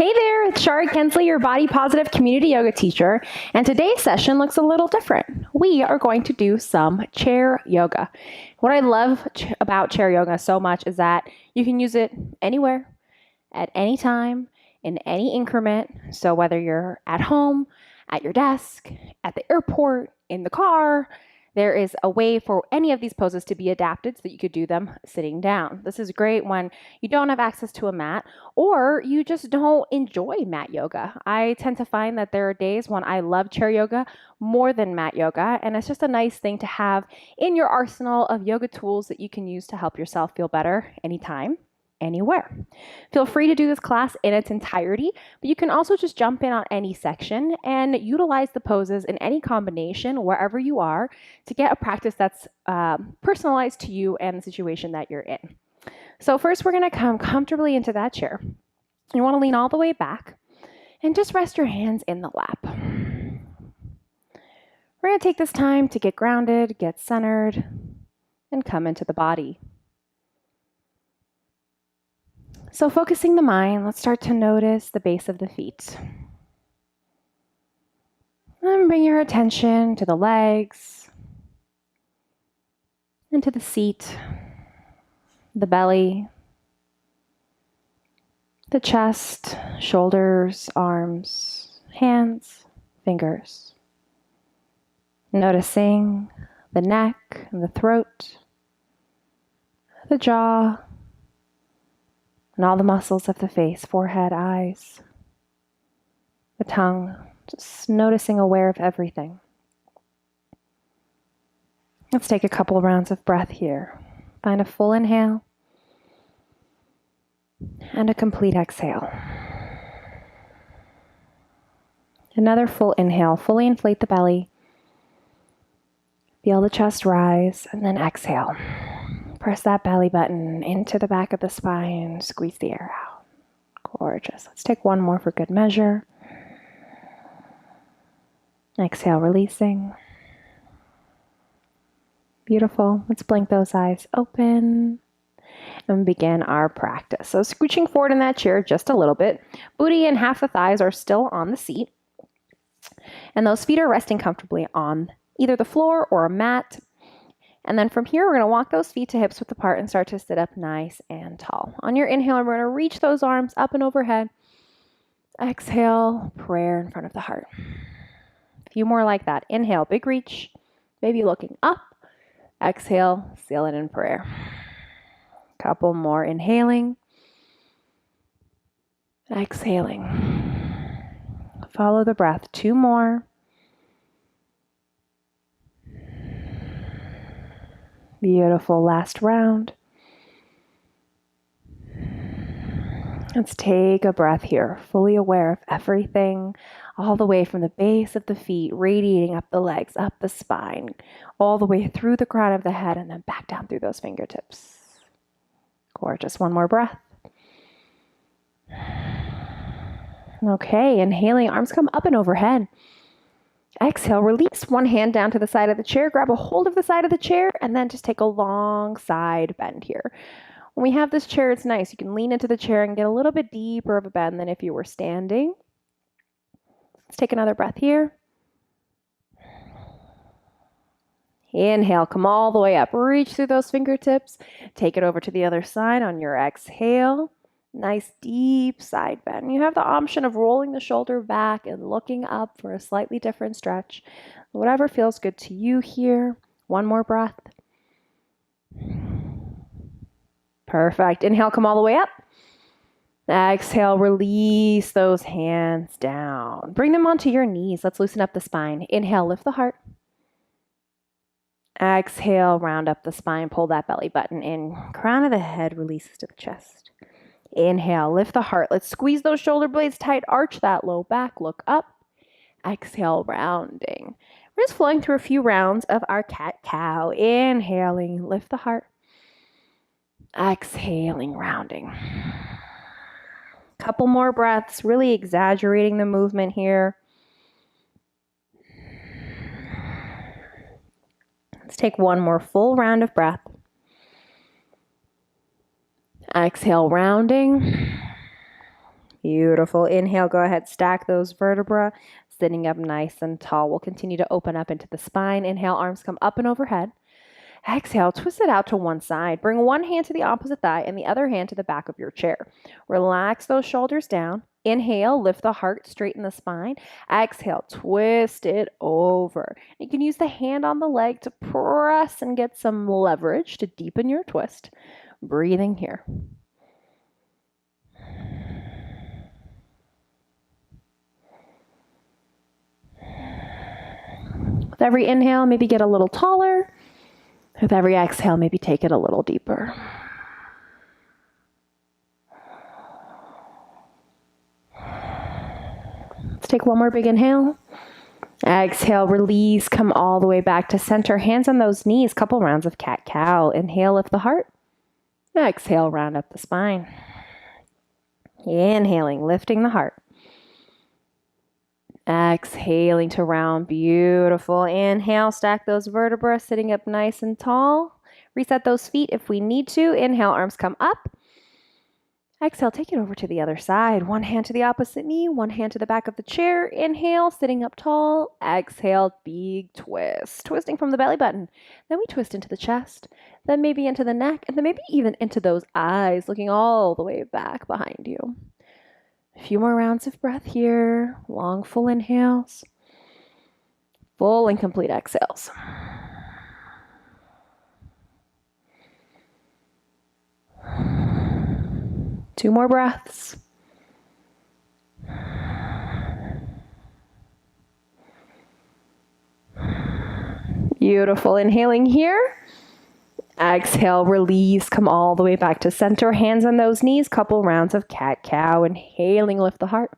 Hey there, it's Shari Kensley, your body positive community yoga teacher, and today's session looks a little different. We are going to do some chair yoga. What I love about chair yoga so much is that you can use it anywhere, at any time, in any increment. So whether you're at home, at your desk, at the airport, in the car, there is a way for any of these poses to be adapted so that you could do them sitting down. This is great when you don't have access to a mat or you just don't enjoy mat yoga. I tend to find that there are days when I love chair yoga more than mat yoga, and it's just a nice thing to have in your arsenal of yoga tools that you can use to help yourself feel better anytime, anywhere. Feel free to do this class in its entirety, but you can also just jump in on any section and utilize the poses in any combination wherever you are to get a practice that's personalized to you and the situation that you're in. So first, we're going to come comfortably into that chair. You want to lean all the way back and just rest your hands in the lap. We're going to take this time to get grounded, get centered, and come into the body. So focusing the mind, let's start to notice the base of the feet. And bring your attention to the legs, and to the seat, the belly, the chest, shoulders, arms, hands, fingers. Noticing the neck and the throat, the jaw, and all the muscles of the face, forehead, eyes, the tongue, just noticing, aware of everything. Let's take a couple rounds of breath here. Find a full inhale and a complete exhale. Another full inhale, fully inflate the belly. Feel the chest rise, and then exhale. Press that belly button into the back of the spine, squeeze the air out. Gorgeous. Let's take one more for good measure. Exhale, releasing. Beautiful. Let's blink those eyes open and begin our practice. So scooching forward in that chair just a little bit. Booty and half the thighs are still on the seat. And those feet are resting comfortably on either the floor or a mat. And then from here, we're going to walk those feet to hips width apart and start to sit up nice and tall. On your inhale, we're going to reach those arms up and overhead. Exhale, prayer in front of the heart. A few more like that. Inhale, big reach, maybe looking up. Exhale, seal it in prayer. Couple more inhaling. Exhaling. Follow the breath. Two more. Beautiful. Last round. Let's take a breath here, fully aware of everything, all the way from the base of the feet, radiating up the legs, up the spine, all the way through the crown of the head, and then back down through those fingertips. Gorgeous. One more breath. Okay, inhaling, arms come up and overhead. Exhale, release one hand down to the side of the chair, grab a hold of the side of the chair, and then just take a long side bend here. When we have this chair, it's nice. You can lean into the chair and get a little bit deeper of a bend than if you were standing. Let's take another breath here. Inhale, come all the way up. Reach through those fingertips. Take it over to the other side on your exhale. Nice deep side bend. You have the option of rolling the shoulder back and looking up for a slightly different stretch. Whatever feels good to you here. One more breath. Perfect. Inhale, come all the way up. Exhale, release those hands down. Bring them onto your knees. Let's loosen up the spine. Inhale, lift the heart. Exhale, round up the spine. Pull that belly button in. Crown of the head releases to the chest. Inhale, lift the heart. Let's squeeze those shoulder blades tight. Arch that low back. Look up. Exhale, rounding. We're just flowing through a few rounds of our cat-cow. Inhaling, lift the heart. Exhaling, rounding. Couple more breaths, really exaggerating the movement here. Let's take one more full round of breath. Exhale, rounding. Beautiful. Inhale, go ahead, stack those vertebrae, sitting up nice and tall. We'll continue to open up into the spine. Inhale, arms come up and overhead. Exhale, twist it out to one side. Bring one hand to the opposite thigh and the other hand to the back of your chair. Relax those shoulders down. Inhale, lift the heart, straighten the spine. Exhale, twist it over. You can use the hand on the leg to press and get some leverage to deepen your twist. Breathing here. With every inhale, maybe get a little taller. With every exhale, maybe take it a little deeper. Let's take one more big inhale. Exhale, release, come all the way back to center. Hands on those knees, couple rounds of cat-cow. Inhale, lift the heart. Exhale, round up the spine. Inhaling, lifting the heart. Exhaling to round. Beautiful. Inhale, stack those vertebrae, sitting up nice and tall. Reset those feet if we need to. Inhale, arms come up. Exhale, take it over to the other side. One hand to the opposite knee, one hand to the back of the chair. Inhale, sitting up tall. Exhale, big twist. Twisting from the belly button. Then we twist into the chest. Then maybe into the neck. And then maybe even into those eyes, looking all the way back behind you. A few more rounds of breath here. Long, full inhales. Full and complete exhales. Two more breaths. Beautiful. Inhaling here. Exhale, release, come all the way back to center. Hands on those knees, couple rounds of cat-cow. Inhaling, lift the heart.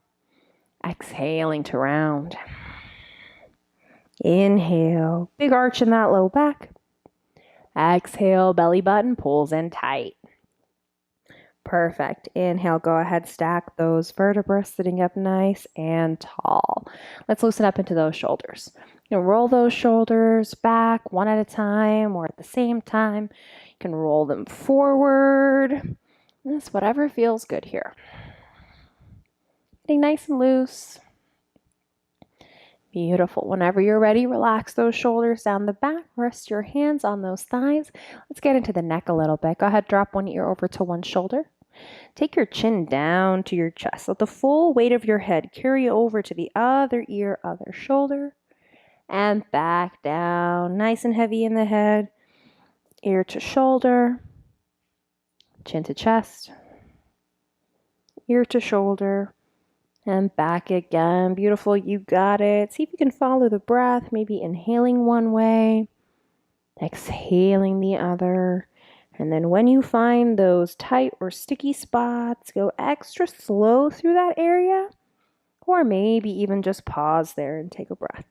Exhaling to round. Inhale, big arch in that low back. Exhale, belly button pulls in tight. Perfect. Inhale, go ahead, stack those vertebrae, sitting up nice and tall. Let's loosen up into those shoulders. You can roll those shoulders back one at a time or at the same time. You can roll them forward. This, whatever feels good here. Getting nice and loose. Beautiful. Whenever you're ready, relax those shoulders down the back. Rest your hands on those thighs. Let's get into the neck a little bit. Go ahead, drop one ear over to one shoulder. Take your chin down to your chest. Let the full weight of your head carry over to the other ear, other shoulder. And back down, nice and heavy in the head, ear to shoulder, chin to chest, ear to shoulder, and back again. Beautiful, you got it. See if you can follow the breath, maybe inhaling one way, exhaling the other. And then when you find those tight or sticky spots, go extra slow through that area, or maybe even just pause there and take a breath.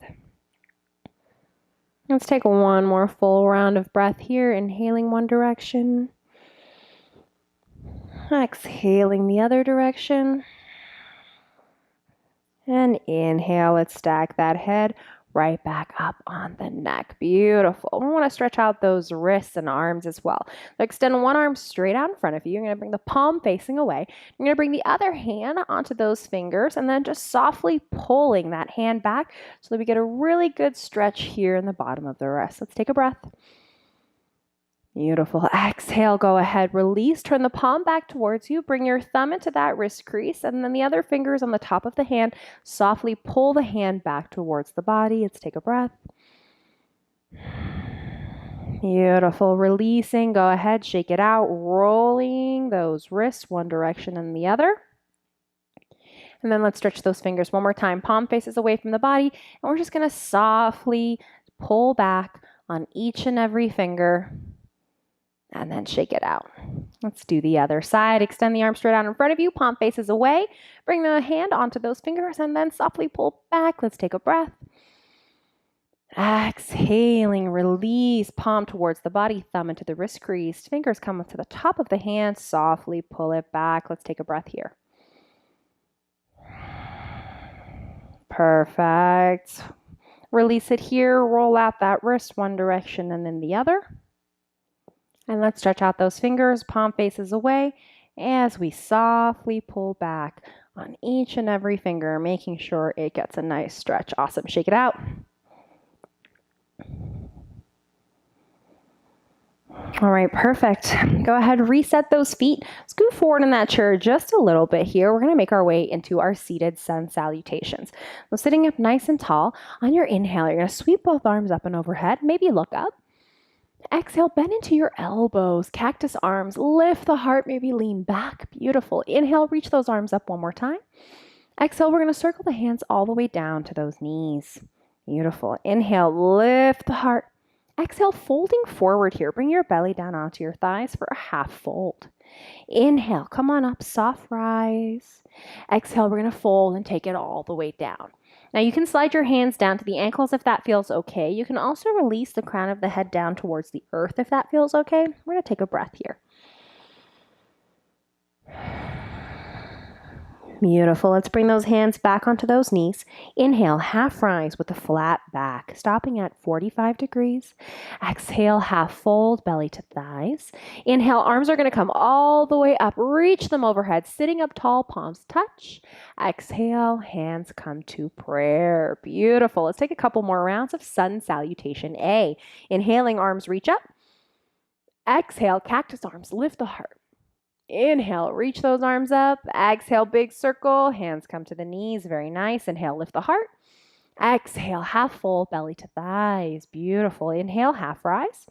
Let's take one more full round of breath here. Inhaling one direction. Exhaling the other direction. And inhale, let's stack that head right back up on the neck. Beautiful. We want to stretch out those wrists and arms as well. So extend one arm straight out in front of you. You're going to bring the palm facing away. You're going to bring the other hand onto those fingers and then just softly pulling that hand back so that we get a really good stretch here in the bottom of the wrist. Let's take a breath. Beautiful. Exhale, go ahead, release, turn the palm back towards you, bring your thumb into that wrist crease, and then the other fingers on the top of the hand, softly pull the hand back towards the body. Let's take a breath. Beautiful. Releasing, go ahead, shake it out, rolling those wrists one direction and the other. And then let's stretch those fingers one more time. Palm faces away from the body, and we're just going to softly pull back on each and every finger. And then shake it out. Let's do the other side. Extend the arm straight out in front of you. Palm faces away. Bring the hand onto those fingers and then softly pull back. Let's take a breath. Exhaling, release. Palm towards the body. Thumb into the wrist crease. Fingers come up to the top of the hand. Softly pull it back. Let's take a breath here. Perfect. Release it here. Roll out that wrist one direction and then the other. And let's stretch out those fingers, palm faces away, as we softly pull back on each and every finger, making sure it gets a nice stretch. Awesome. Shake it out. All right, perfect. Go ahead, reset those feet. Scoot forward in that chair just a little bit here. We're going to make our way into our seated sun salutations. So sitting up nice and tall, on your inhale, you're going to sweep both arms up and overhead. Maybe look up. Exhale, bend into your elbows, cactus arms, lift the heart, maybe lean back. Beautiful. Inhale, reach those arms up one more time. Exhale, we're going to circle the hands all the way down to those knees. Beautiful. Inhale, lift the heart. Exhale, folding forward here. Bring your belly down onto your thighs for a half fold. Inhale, come on up, soft rise. Exhale, we're going to fold and take it all the way down. Now you can slide your hands down to the ankles if that feels okay. You can also release the crown of the head down towards the earth if that feels okay. We're going to take a breath here. Beautiful. Let's bring those hands back onto those knees. Inhale, half rise with a flat back, stopping at 45 degrees. Exhale, half fold, belly to thighs. Inhale, arms are going to come all the way up. Reach them overhead, sitting up tall, palms touch. Exhale, hands come to prayer. Beautiful. Let's take a couple more rounds of sun salutation A. Inhaling, arms reach up. Exhale, cactus arms, lift the heart. Inhale, reach those arms up. Exhale, big circle. Hands come to the knees. Very nice. Inhale, lift the heart. Exhale, half full, belly to thighs. Beautiful. Inhale, half rise.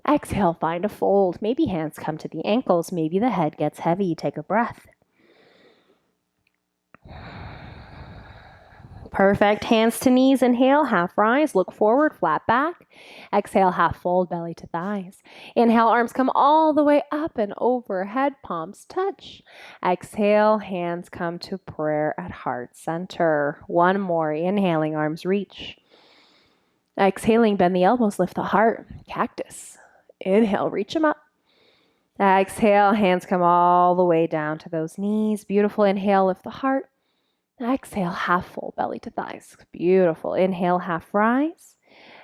Exhale, find a fold. Maybe hands come to the ankles. Maybe the head gets heavy. Take a breath. Perfect. Hands to knees. Inhale, half rise. Look forward, flat back. Exhale, half fold, belly to thighs. Inhale, arms come all the way up and overhead, palms touch. Exhale, hands come to prayer at heart center. One more. Inhaling, arms reach. Exhaling, bend the elbows, lift the heart. Cactus. Inhale, reach them up. Exhale, hands come all the way down to those knees. Beautiful. Inhale, lift the heart. Exhale, half full, belly to thighs. Beautiful. Inhale, half rise.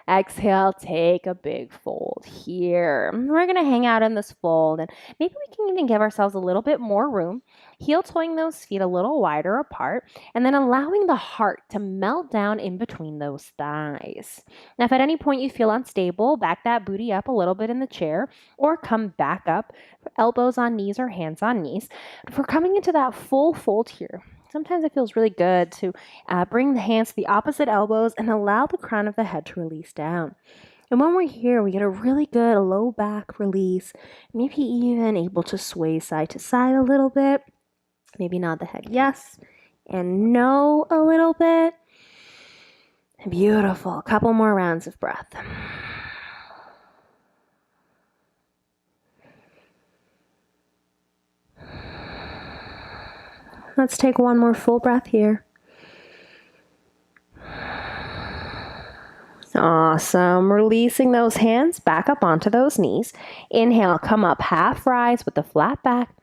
Exhale, take a big fold here. We're going to hang out in this fold, and maybe we can even give ourselves a little bit more room. Heel toeing those feet a little wider apart, and then allowing the heart to melt down in between those thighs. Now, if at any point you feel unstable, back that booty up a little bit in the chair, or come back up, elbows on knees or hands on knees. If we're coming into that full fold here, sometimes it feels really good to bring the hands to the opposite elbows and allow the crown of the head to release down. And when we're here, we get a really good low back release, maybe even able to sway side to side a little bit. Maybe nod the head yes and no a little bit. Beautiful. A couple more rounds of breath. Let's take one more full breath here. Awesome. Releasing those hands back up onto those knees. Inhale, come up, half rise with the flat back.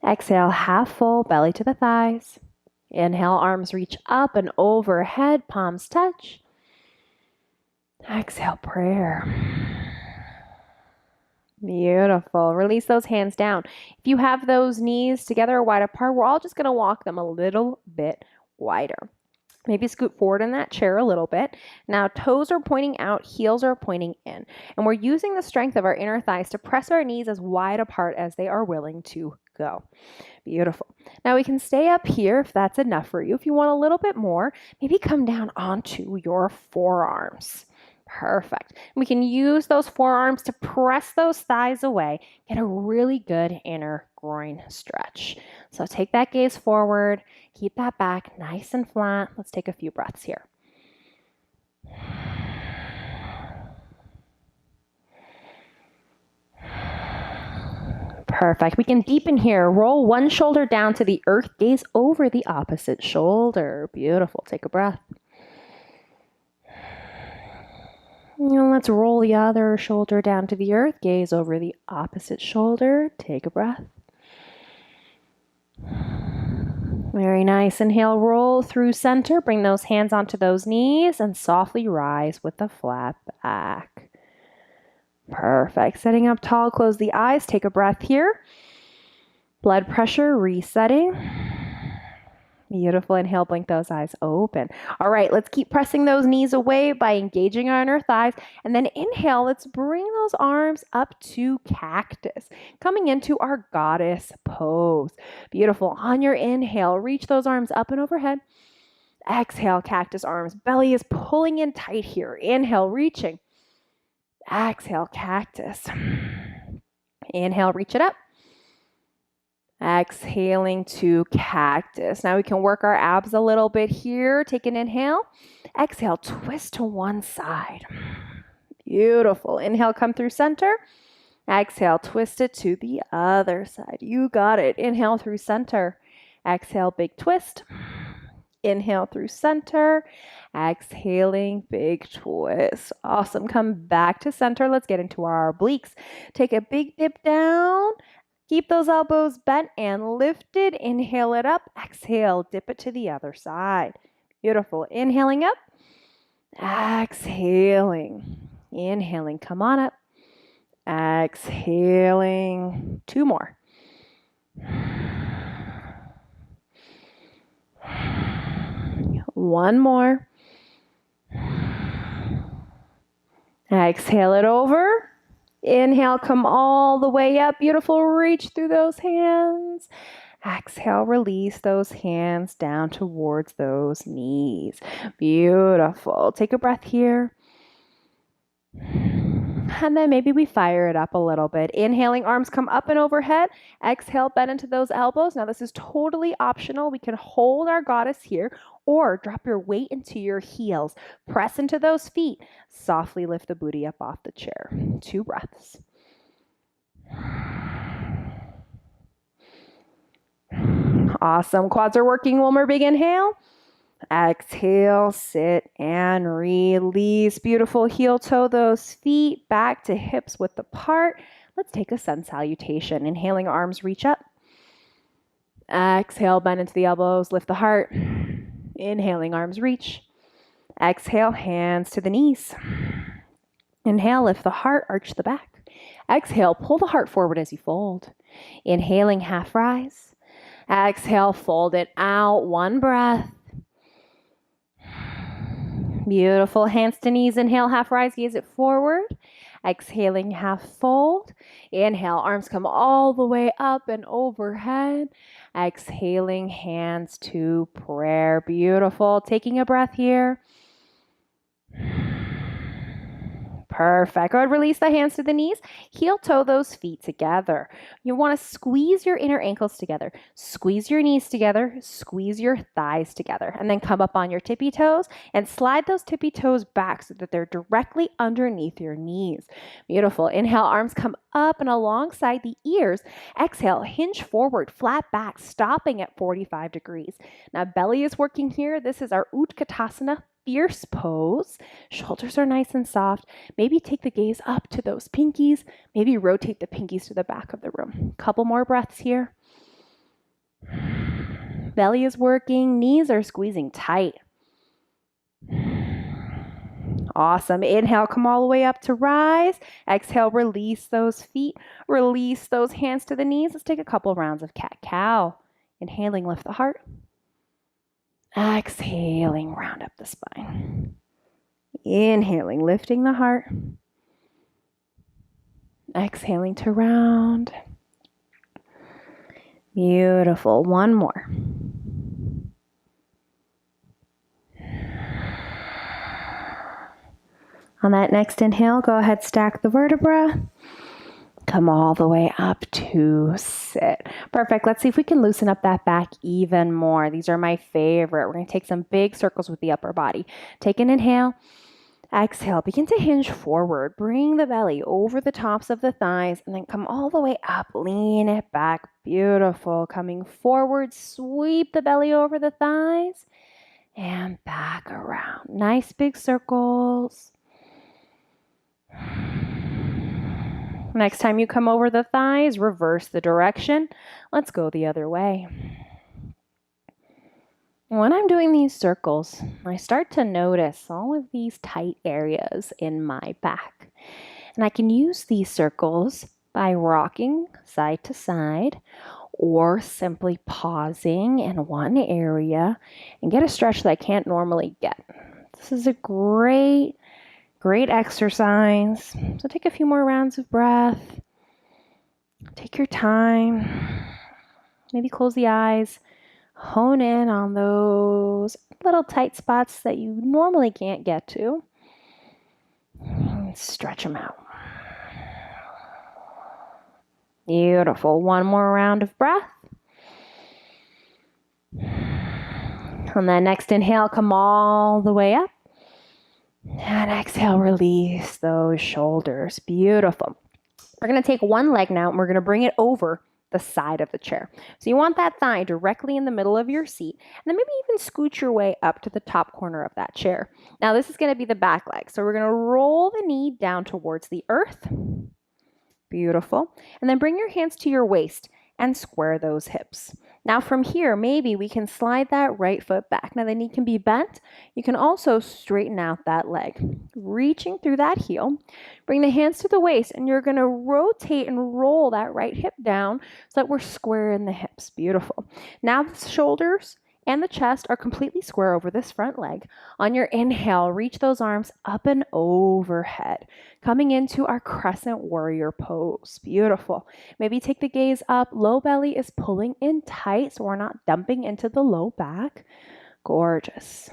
Exhale, half full, belly to the thighs. Inhale, arms reach up and overhead, palms touch. Exhale, prayer. Beautiful. Release those hands down. If you have those knees together or wide apart, we're all just going to walk them a little bit wider. Maybe scoot forward in that chair a little bit. Now, toes are pointing out, heels are pointing in. And we're using the strength of our inner thighs to press our knees as wide apart as they are willing to go. Beautiful. Now, we can stay up here if that's enough for you. If you want a little bit more, maybe come down onto your forearms. Perfect. We can use those forearms to press those thighs away, get a really good inner groin stretch. So take that gaze forward, keep that back nice and flat. Let's take a few breaths here. Perfect. We can deepen here. Roll one shoulder down to the earth, gaze over the opposite shoulder. Beautiful. Take a breath. Now let's roll the other shoulder down to the earth, gaze over the opposite shoulder. Take a breath. Very nice. Inhale, roll through center. Bring those hands onto those knees and softly rise with the flat back. Perfect. Sitting up tall, close the eyes. Take a breath here. Blood pressure resetting. Beautiful. Inhale, blink those eyes open. All right, let's keep pressing those knees away by engaging our inner thighs. And then inhale, let's bring those arms up to cactus, coming into our goddess pose. Beautiful. On your inhale, reach those arms up and overhead. Exhale, cactus arms. Belly is pulling in tight here. Inhale, reaching. Exhale, cactus. Inhale, reach it up. Exhaling to cactus. Now we can work our abs a little bit here. Take an inhale. Exhale, twist to one side. Beautiful. Inhale, come through center. Exhale, twist it to the other side. You got it. Inhale through center. Exhale, big twist. Inhale through center. Exhaling, big twist. Awesome. Come back to center. Let's get into our obliques. Take a big dip down. Keep those elbows bent and lifted. Inhale it up. Exhale, dip it to the other side. Beautiful. Inhaling up. Exhaling. Inhaling. Come on up. Exhaling. Two more. One more. Exhale it over. Inhale, come all the way up. Beautiful. Reach through those hands. Exhale, release those hands down towards those knees. Beautiful. Take a breath here. And then maybe we fire it up a little bit. Inhaling, arms come up and overhead. Exhale, bend into those elbows. Now this is totally optional. We can hold our goddess here or drop your weight into your heels. Press into those feet. Softly lift the booty up off the chair. 2 breaths. Awesome. Quads are working. One more big inhale. Exhale, sit and release. Beautiful. Heel toe those feet back to hips width apart. Let's take a sun salutation. Inhaling, arms reach up. Exhale, bend into the elbows, lift the heart. Inhaling, arms reach. Exhale, hands to the knees. Inhale, lift the heart, arch the back. Exhale, pull the heart forward as you fold. Inhaling, half rise. Exhale, fold it out. 1 breath. Beautiful. Hands to knees. Inhale, half rise, gaze it forward. Exhaling, half fold. Inhale, arms come all the way up and overhead. Exhaling, hands to prayer. Beautiful. Taking a breath here. Perfect. Go ahead, release the hands to the knees. Heel toe those feet together. You want to squeeze your inner ankles together. Squeeze your knees together. Squeeze your thighs together. And then come up on your tippy toes and slide those tippy toes back so that they're directly underneath your knees. Beautiful. Inhale, arms come up and alongside the ears. Exhale, hinge forward, flat back, stopping at 45 degrees. Now, belly is working here. This is our Utkatasana fierce pose. Shoulders are nice and soft. Maybe take the gaze up to those pinkies. Maybe rotate the pinkies to the back of the room. Couple more breaths here. Belly is working. Knees are squeezing tight. Awesome. Inhale, come all the way up to rise. Exhale, release those feet. Release those hands to the knees. Let's take a couple rounds of cat-cow. Inhaling, lift the heart. Exhaling, round up the spine. Inhaling, lifting the heart. Exhaling to round. Beautiful. 1 more. On that next inhale, go ahead, stack the vertebra. Come all the way up to sit. Perfect. Let's see if we can loosen up that back even more. These are my favorite. We're going to take some big circles with the upper body. Take an inhale. Exhale. Begin to hinge forward. Bring the belly over the tops of the thighs and then come all the way up. Lean it back. Beautiful. Coming forward. Sweep the belly over the thighs and back around. Nice big circles. Next time you come over the thighs, reverse the direction. Let's go the other way. When I'm doing these circles, I start to notice all of these tight areas in my back. And I can use these circles by rocking side to side or simply pausing in one area and get a stretch that I can't normally get. This is a great exercise. So take a few more rounds of breath. Take your time. Maybe close the eyes. Hone in on those little tight spots that you normally can't get to. Stretch them out. Beautiful. One more round of breath. On that next inhale, come all the way up. And exhale, release those shoulders. Beautiful. We're going to take one leg now and we're going to bring it over the side of the chair. So you want that thigh directly in the middle of your seat, and then maybe even scoot your way up to the top corner of that chair. Now this is going to be the back leg. So we're going to roll the knee down towards the earth. Beautiful. And then bring your hands to your waist and square those hips. Now from here, maybe we can slide that right foot back. Now the knee can be bent. You can also straighten out that leg. Reaching through that heel, bring the hands to the waist, and you're going to rotate and roll that right hip down so that we're square in the hips. Beautiful. Now the shoulders and the chest are completely square over this front leg. On your inhale, reach those arms up and overhead, coming into our crescent warrior pose. Beautiful. Maybe take the gaze up. Low belly is pulling in tight, so we're not dumping into the low back. Gorgeous.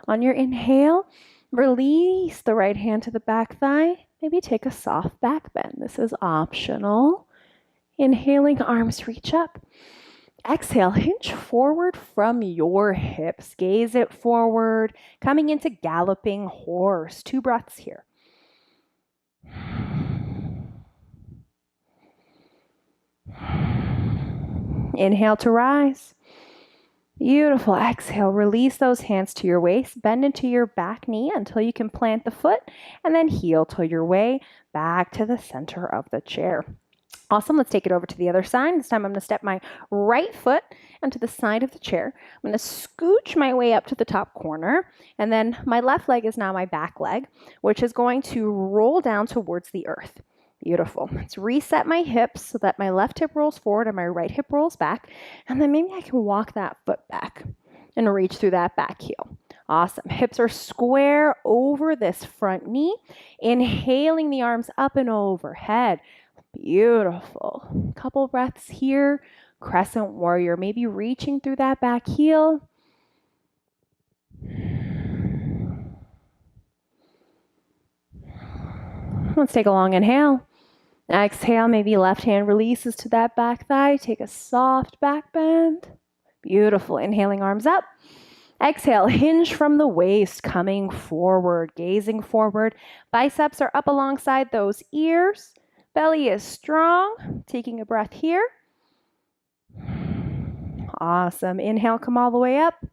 On your inhale, release the right hand to the back thigh. Maybe take a soft back bend. This is optional. Inhaling, arms reach up. Exhale, hinge forward from your hips. Gaze it forward, coming into galloping horse. 2 breaths here. Inhale to rise. Beautiful. Exhale, release those hands to your waist. Bend into your back knee until you can plant the foot, and then heel to your way back to the center of the chair. Awesome. Let's take it over to the other side. This time I'm going to step my right foot onto the side of the chair. I'm going to scooch my way up to the top corner. And then my left leg is now my back leg, which is going to roll down towards the earth. Beautiful. Let's reset my hips so that my left hip rolls forward and my right hip rolls back. And then maybe I can walk that foot back and reach through that back heel. Awesome. Hips are square over this front knee. Inhaling the arms up and overhead. Beautiful. Couple breaths here. Crescent warrior. Maybe reaching through that back heel. Let's take a long inhale. Exhale, maybe left hand releases to that back thigh. Take a soft back bend. Beautiful. Inhaling, arms up. Exhale, hinge from the waist, coming forward, gazing forward. Biceps are up alongside those ears. Belly is strong. Taking a breath here. Awesome. Inhale, come all the way up.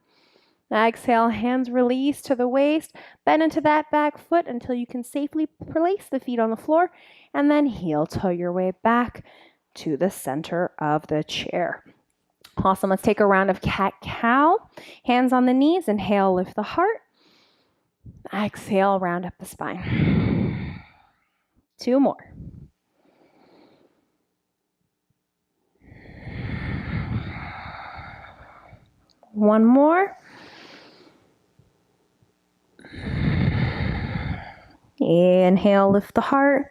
Exhale, hands release to the waist. Bend into that back foot until you can safely place the feet on the floor, and then heel toe your way back to the center of the chair. Awesome. Let's take a round of cat-cow. Hands on the knees. Inhale, lift the heart. Exhale, round up the spine. 2 more. One more. Inhale, lift the heart.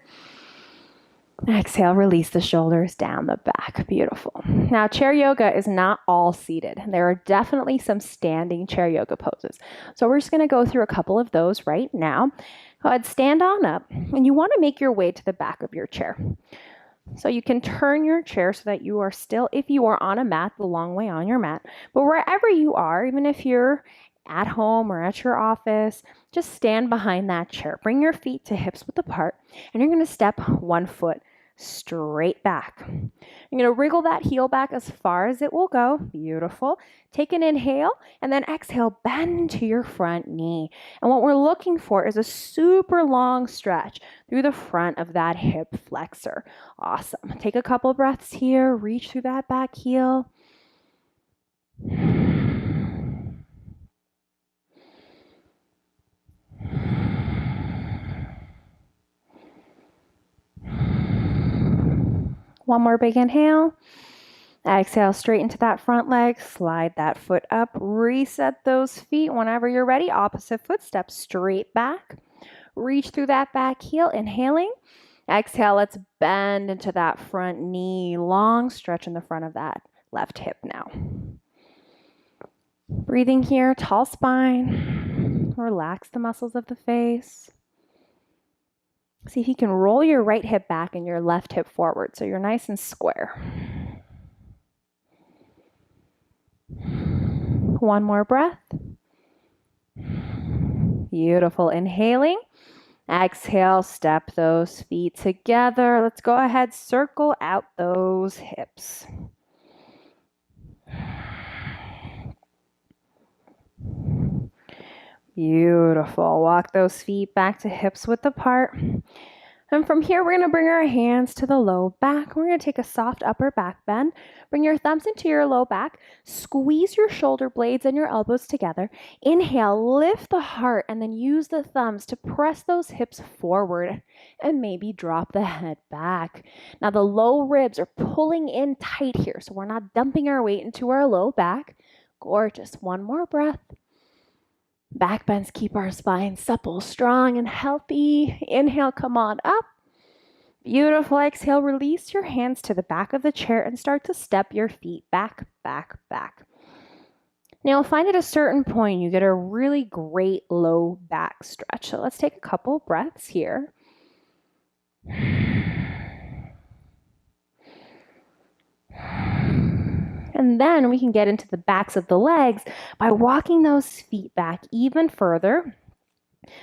Exhale, release the shoulders down the back. Beautiful. Now, chair yoga is not all seated. There are definitely some standing chair yoga poses. So we're just going to go through a couple of those right now. Go ahead, stand on up, and you want to make your way to the back of your chair. So you can turn your chair so that you are still, if you are on a mat, the long way on your mat. But wherever you are, even if you're at home or at your office, just stand behind that chair. Bring your feet to hips width apart, and you're going to step 1 foot straight back. You're going to wriggle that heel back as far as it will go. Beautiful. Take an inhale, and then exhale, bend to your front knee. And what we're looking for is a super long stretch through the front of that hip flexor. Awesome. Take a couple breaths here. Reach through that back heel. One more big inhale. Exhale, straighten to that front leg, slide that foot up, reset those feet. Whenever you're ready, opposite foot, step straight back. Reach through that back heel, inhaling. Exhale, let's bend into that front knee. Long stretch in the front of that left hip now. Breathing here, tall spine. Relax the muscles of the face. See if you can roll your right hip back and your left hip forward so you're nice and square. One more breath. Beautiful. Inhaling. Exhale, step those feet together. Let's go ahead, circle out those hips. Beautiful. Walk those feet back to hips width apart. And from here, we're going to bring our hands to the low back. We're going to take a soft upper back bend. Bring your thumbs into your low back. Squeeze your shoulder blades and your elbows together. Inhale, lift the heart, and then use the thumbs to press those hips forward and maybe drop the head back. Now, the low ribs are pulling in tight here, so we're not dumping our weight into our low back. Gorgeous. One more breath. Back bends keep our spine supple, strong, and healthy. Inhale, come on up. Beautiful. Exhale, release your hands to the back of the chair and start to step your feet back, back, back. Now, you'll find at a certain point you get a really great low back stretch. So let's take a couple breaths here. And then we can get into the backs of the legs by walking those feet back even further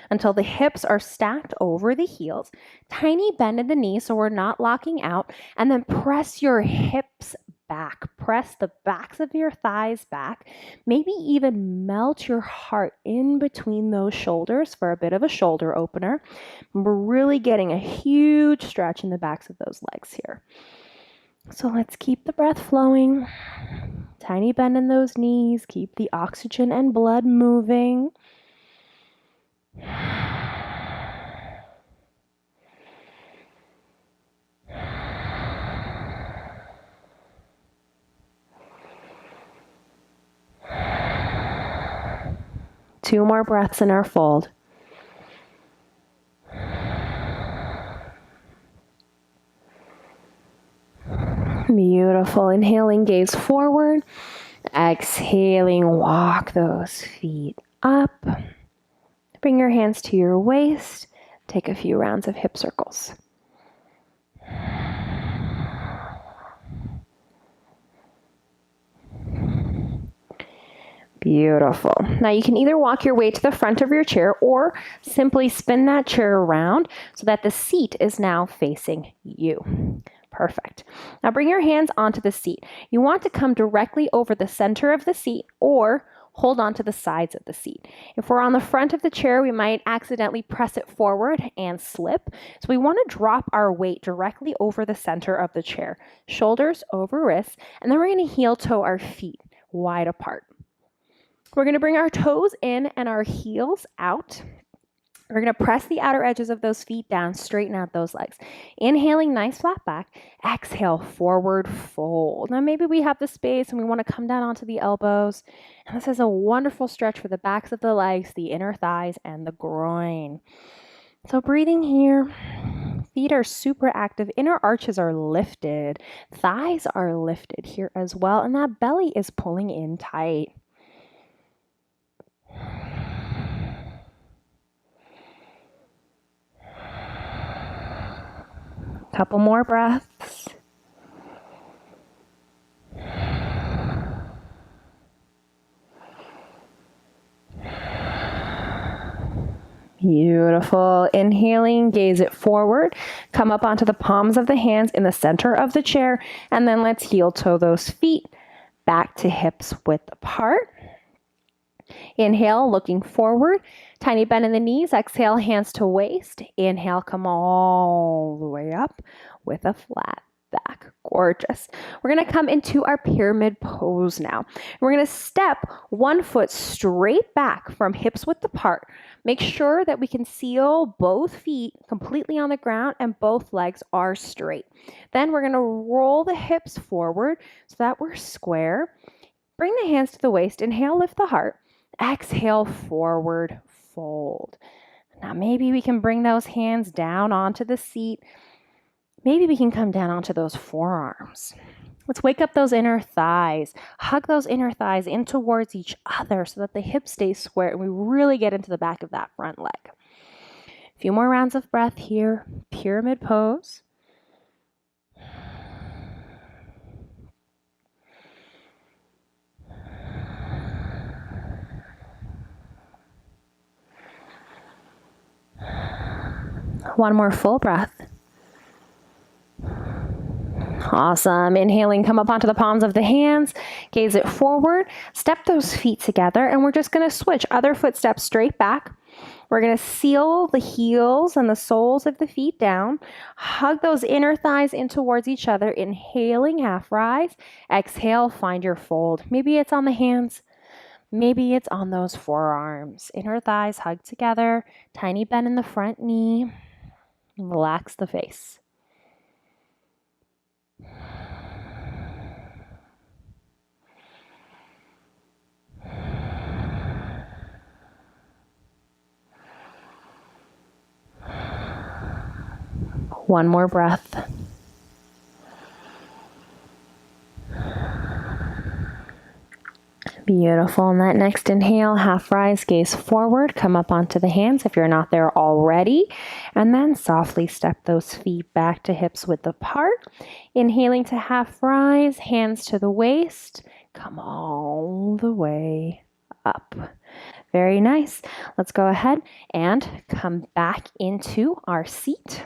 until the hips are stacked over the heels. Tiny bend in the knees so we're not locking out. And then press your hips back. Press the backs of your thighs back. Maybe even melt your heart in between those shoulders for a bit of a shoulder opener. We're really getting a huge stretch in the backs of those legs here. So let's keep the breath flowing. Tiny bend in those knees. Keep the oxygen and blood moving. Two more breaths in our fold. Beautiful. Inhaling, gaze forward. Exhaling, walk those feet up. Bring your hands to your waist. Take a few rounds of hip circles. Beautiful. Now you can either walk your way to the front of your chair or simply spin that chair around so that the seat is now facing you. Perfect. Now bring your hands onto the seat. You want to come directly over the center of the seat or hold on to the sides of the seat. If we're on the front of the chair, we might accidentally press it forward and slip. So we want to drop our weight directly over the center of the chair, shoulders over wrists, and then we're going to heel toe our feet wide apart. We're going to bring our toes in and our heels out. We're going to press the outer edges of those feet down, straighten out those legs. Inhaling, nice flat back. Exhale, forward fold. Now maybe we have the space and we want to come down onto the elbows. And this is a wonderful stretch for the backs of the legs, the inner thighs, and the groin. So breathing here. Feet are super active. Inner arches are lifted. Thighs are lifted here as well. And that belly is pulling in tight. Couple more breaths. Beautiful. Inhaling, gaze it forward. Come up onto the palms of the hands in the center of the chair. And then let's heel toe those feet back to hips width apart. Inhale, looking forward. Tiny bend in the knees. Exhale, hands to waist. Inhale, come all the way up with a flat back. Gorgeous. We're going to come into our pyramid pose now. We're going to step one foot straight back from hips width apart. Make sure that we can seal both feet completely on the ground and both legs are straight. Then we're going to roll the hips forward so that we're square. Bring the hands to the waist. Inhale, lift the heart. Exhale, forward fold. Now maybe we can bring those hands down onto the seat. Maybe we can come down onto those forearms. Let's wake up those inner thighs. Hug those inner thighs in towards each other so that the hips stay square and we really get into the back of that front leg. A few more rounds of breath here. Pyramid pose. One more full breath. Awesome. Inhaling, come up onto the palms of the hands, gaze it forward, step those feet together, and we're just going to switch. Other foot steps straight back. We're going to seal the heels and the soles of the feet down. Hug those inner thighs in towards each other. Inhaling, half rise. Exhale, find your fold. Maybe it's on the hands. Maybe it's on those forearms. Inner thighs hug together. Tiny bend in the front knee. Relax the face. One more breath. Beautiful. On that next inhale, half rise, gaze forward, come up onto the hands if you're not there already, and then softly step those feet back to hips width apart. Inhaling to half rise, hands to the waist, come all the way up. Very nice. Let's go ahead and come back into our seat.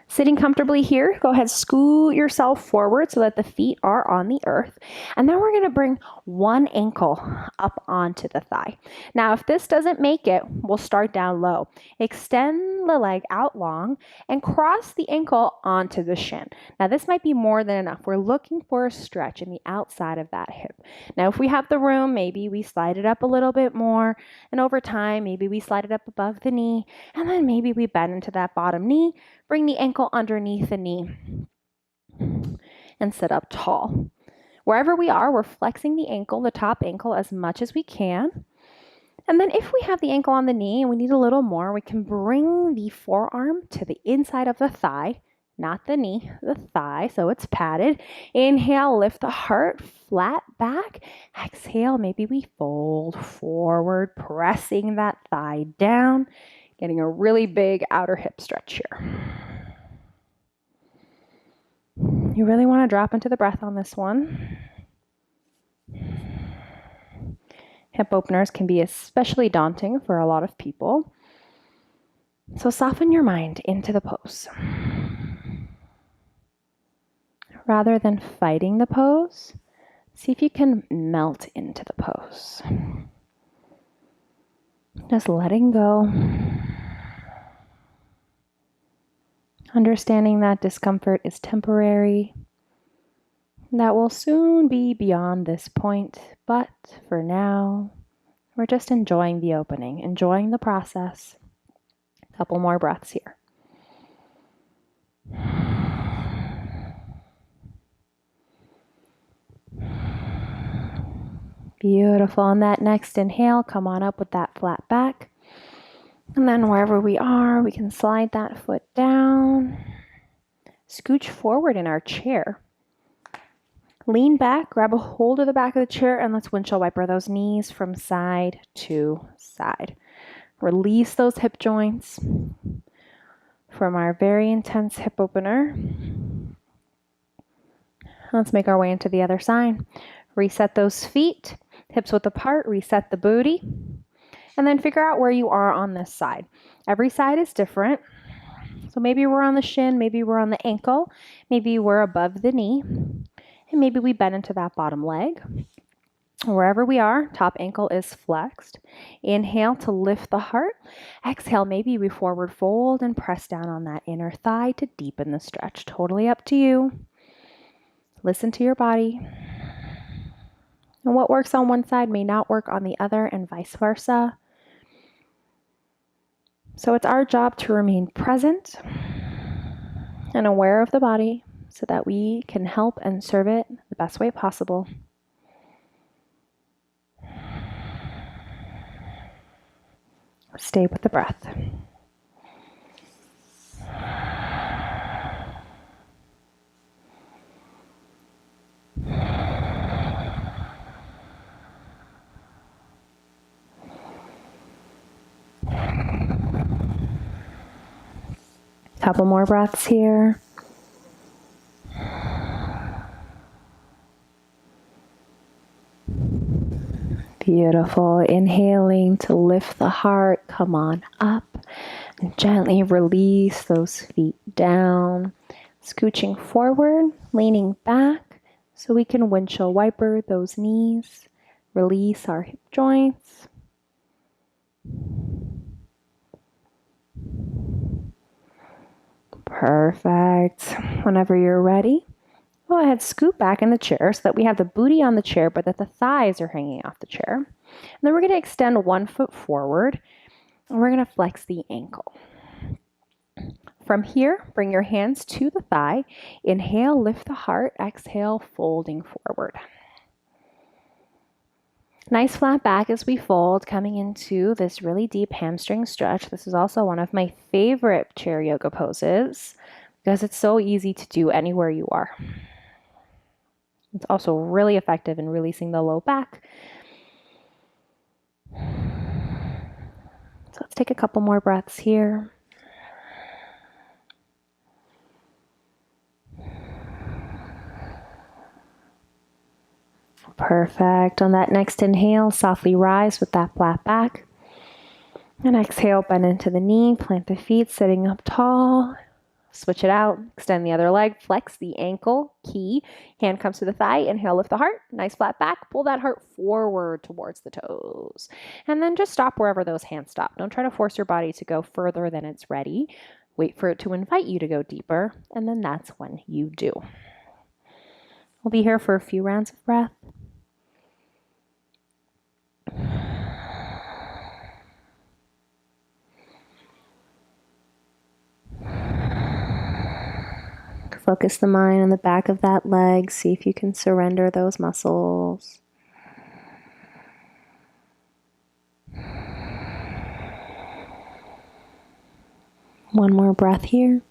Sitting comfortably here, go ahead, scoot yourself forward so that the feet are on the earth. And then we're going to bring one ankle up onto the thigh. Now, if this doesn't make it, we'll start down low. Extend the leg out long and cross the ankle onto the shin. Now, this might be more than enough. We're looking for a stretch in the outside of that hip. Now, if we have the room, maybe we slide it up a little bit more. And over time, maybe we slide it up above the knee. And then maybe we bend into that bottom knee. Bring the ankle underneath the knee and sit up tall. Wherever we are, we're flexing the ankle, the top ankle, as much as we can. And then if we have the ankle on the knee and we need a little more, we can bring the forearm to the inside of the thigh, not the knee, the thigh, so it's padded. Inhale, lift the heart, flat back. Exhale, maybe we fold forward, pressing that thigh down. Getting a really big outer hip stretch here. You really want to drop into the breath on this one. Hip openers can be especially daunting for a lot of people. So soften your mind into the pose. Rather than fighting the pose, see if you can melt into the pose. Just letting go. Understanding that discomfort is temporary. That will soon be beyond this point, but for now, we're just enjoying the opening, enjoying the process. A couple more breaths here. Beautiful. On that next inhale, come on up with that flat back. And then wherever we are, we can slide that foot down. Scooch forward in our chair. Lean back, grab a hold of the back of the chair, and let's windshield wiper those knees from side to side. Release those hip joints from our very intense hip opener. Let's make our way into the other side. Reset those feet, hips width apart, reset the booty. And then figure out where you are on this side. Every side is different. So maybe we're on the shin, maybe we're on the ankle, maybe we're above the knee, and maybe we bend into that bottom leg. Wherever we are, top ankle is flexed. Inhale to lift the heart. Exhale, maybe we forward fold and press down on that inner thigh to deepen the stretch. Totally up to you. Listen to your body. And what works on one side may not work on the other, and vice versa. So it's our job to remain present and aware of the body so that we can help and serve it the best way possible. Stay with the breath. Couple more breaths here. Beautiful. Inhaling to lift the heart. Come on up. And gently release those feet down. Scooching forward, leaning back so we can windshield wiper those knees. Release our hip joints. Perfect. Whenever you're ready, go ahead, scoot back in the chair so that we have the booty on the chair, but that the thighs are hanging off the chair. And then we're going to extend 1 foot forward, and we're going to flex the ankle. From here, bring your hands to the thigh. Inhale, lift the heart. Exhale, folding forward. Nice flat back as we fold, coming into this really deep hamstring stretch. This is also one of my favorite chair yoga poses because it's so easy to do anywhere you are. It's also really effective in releasing the low back. So let's take a couple more breaths here. Perfect. On that next inhale, softly rise with that flat back. And exhale, bend into the knee, plant the feet, sitting up tall. Switch it out, extend the other leg, flex the ankle, key. Hand comes to the thigh, inhale, lift the heart, nice flat back, pull that heart forward towards the toes. And then just stop wherever those hands stop. Don't try to force your body to go further than it's ready. Wait for it to invite you to go deeper, and then that's when you do. We'll be here for a few rounds of breath. Focus the mind on the back of that leg. See if you can surrender those muscles. One more breath here.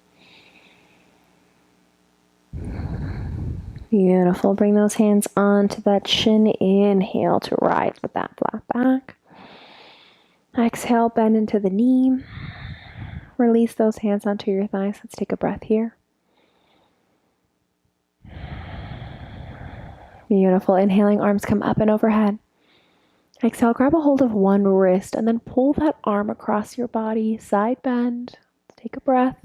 Beautiful. Bring those hands onto that shin. Inhale to rise with that flat back. Exhale, bend into the knee. Release those hands onto your thighs. Let's take a breath here. Beautiful. Inhaling, arms come up and overhead. Exhale, grab a hold of one wrist and then pull that arm across your body. Side bend. Take a breath.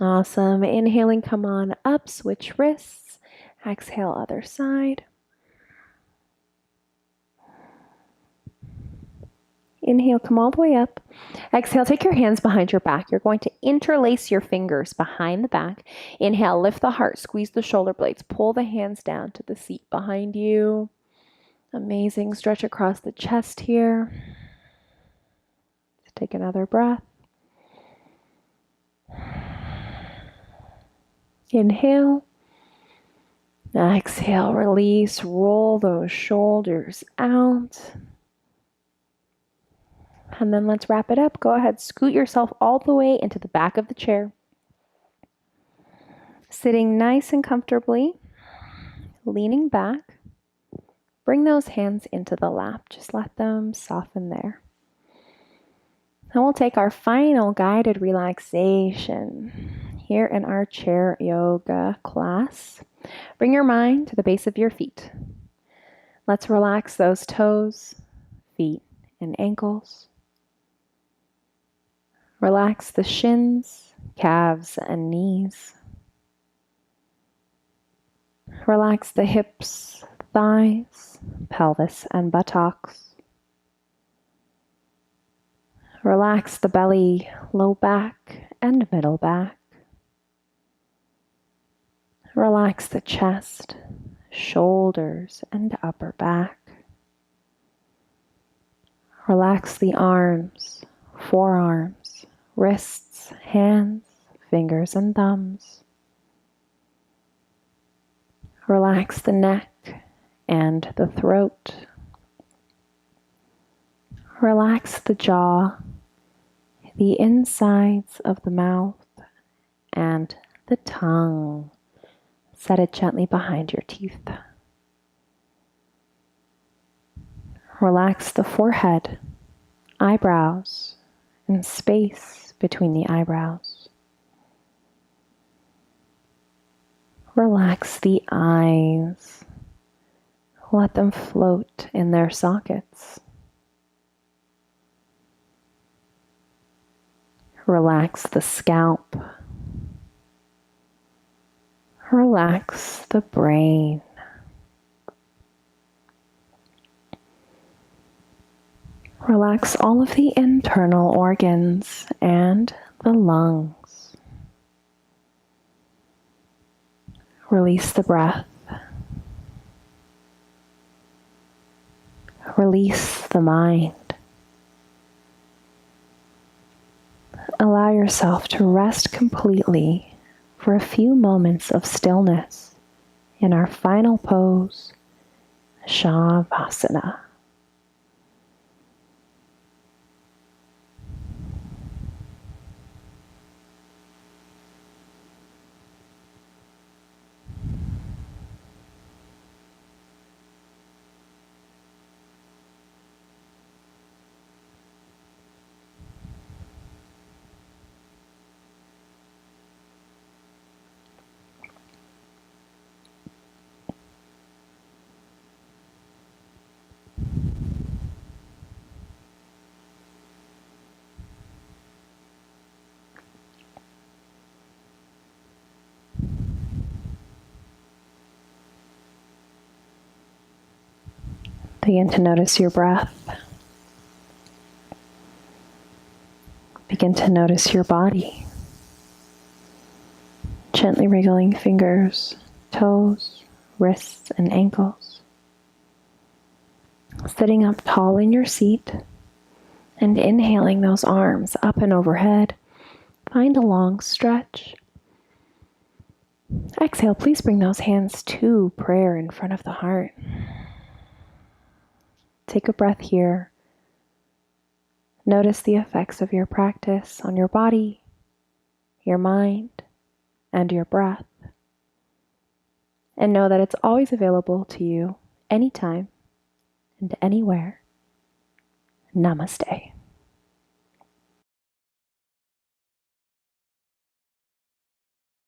Awesome. Inhaling, come on up. Switch wrists. Exhale, other side. Inhale, come all the way up. Exhale, take your hands behind your back. You're going to interlace your fingers behind the back. Inhale, lift the heart, squeeze the shoulder blades, pull the hands down to the seat behind you. Amazing. Stretch across the chest here. Let's take another breath. Inhale. Exhale, release, roll those shoulders out. And then let's wrap it up. Go ahead, scoot yourself all the way into the back of the chair. Sitting nice and comfortably, leaning back. Bring those hands into the lap. Just let them soften there. And we'll take our final guided relaxation here in our chair yoga class. Bring your mind to the base of your feet. Let's relax those toes, feet, and ankles. Relax the shins, calves, and knees. Relax the hips, thighs, pelvis, and buttocks. Relax the belly, low back, and middle back. Relax the chest, shoulders, and upper back. Relax the arms, forearms, wrists, hands, fingers, and thumbs. Relax the neck and the throat. Relax the jaw, the insides of the mouth, and the tongue. Set it gently behind your teeth. Relax the forehead, eyebrows, and space between the eyebrows. Relax the eyes. Let them float in their sockets. Relax the scalp. Relax the brain. Relax all of the internal organs and the lungs. Release the breath. Release the mind. Allow yourself to rest completely for a few moments of stillness in our final pose, Shavasana. Begin to notice your breath. Begin to notice your body. Gently wriggling fingers, toes, wrists, and ankles. Sitting up tall in your seat and inhaling those arms up and overhead. Find a long stretch. Exhale, please bring those hands to prayer in front of the heart. Take a breath here. Notice the effects of your practice on your body, your mind, and your breath. And know that it's always available to you anytime and anywhere. Namaste.